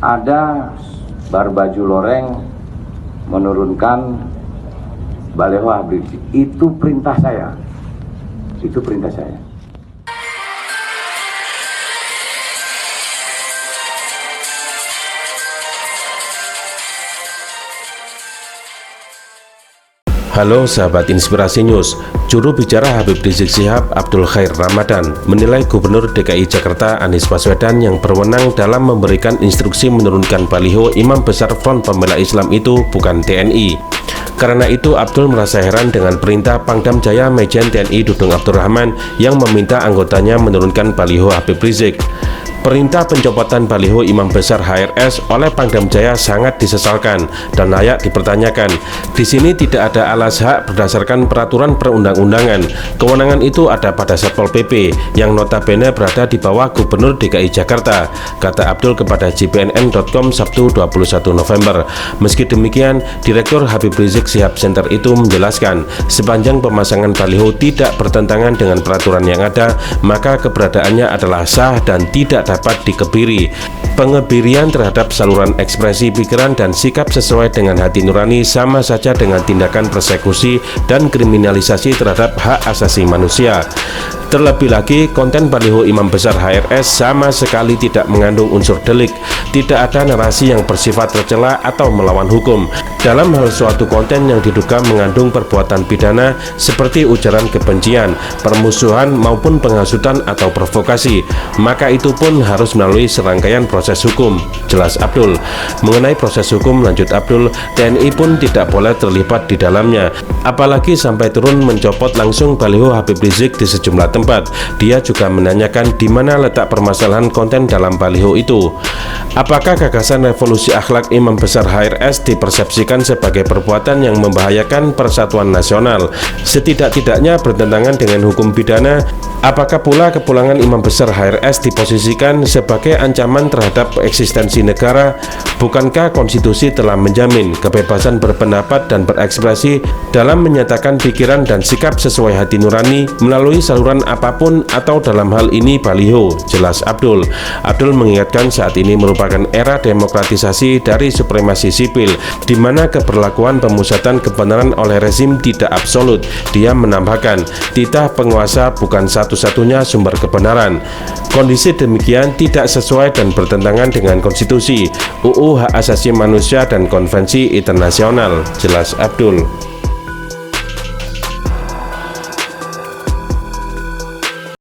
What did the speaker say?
ada barbaju loreng menurunkan baleho Habib Rizik. Itu perintah saya. Itu perintah saya. Halo sahabat Inspirasi News, juru bicara Habib Rizik Syihab Abdul Khair Ramadan menilai Gubernur DKI Jakarta Anies Baswedan yang berwenang dalam memberikan instruksi menurunkan baliho Imam Besar Front Pembela Islam itu bukan TNI. Karena itu Abdul merasa heran dengan perintah Pangdam Jaya Majen TNI Dudung Abdurrahman yang meminta anggotanya menurunkan baliho Habib Rizik. Perintah pencopotan baliho Imam Besar HRS oleh Pangdam Jaya sangat disesalkan dan layak dipertanyakan. Di sini tidak ada alas hak berdasarkan peraturan perundang-undangan. Kewenangan itu ada pada Satpol PP yang notabene berada di bawah Gubernur DKI Jakarta, kata Abdul kepada jpnn.com Sabtu 21 November. Meski demikian, Direktur Habib Rizik Syihab Center itu menjelaskan, sepanjang pemasangan baliho tidak bertentangan dengan peraturan yang ada, maka keberadaannya adalah sah dan tidak dapat dikebiri. Pengebirian terhadap saluran ekspresi pikiran dan sikap sesuai dengan hati nurani sama saja dengan tindakan persekusi dan kriminalisasi terhadap hak asasi manusia. Terlebih lagi, konten baliho Imam Besar HRS sama sekali tidak mengandung unsur delik. Tidak ada narasi yang bersifat tercela atau melawan hukum. Dalam hal suatu konten yang diduga mengandung perbuatan pidana seperti ujaran kebencian, permusuhan maupun penghasutan atau provokasi, maka itu pun harus melalui serangkaian proses hukum, jelas Abdul. Mengenai proses hukum, lanjut Abdul, TNI pun tidak boleh terlibat di dalamnya, apalagi sampai turun mencopot langsung baliho Habib Rizik di sejumlah tempat. Dia juga menanyakan di mana letak permasalahan konten dalam baliho itu. Apakah gagasan revolusi akhlak Imam Besar HRS dipersepsikan sebagai perbuatan yang membahayakan persatuan nasional, setidak-tidaknya bertentangan dengan hukum pidana? Apakah pula kepulangan Imam Besar HRS diposisikan sebagai ancaman terhadap eksistensi negara? Bukankah konstitusi telah menjamin kebebasan berpendapat dan berekspresi dalam menyatakan pikiran dan sikap sesuai hati nurani melalui saluran apapun atau dalam hal ini baliho, jelas Abdul. Abdul mengingatkan saat ini merupakan era demokratisasi dari supremasi sipil, di mana keberlakuan pemusatan kebenaran oleh rezim tidak absolut. Dia menambahkan, titah penguasa bukan satu-satunya sumber kebenaran. Kondisi demikian tidak sesuai dan bertentangan dengan konstitusi, UU Hak Asasi Manusia dan konvensi internasional, jelas Abdul.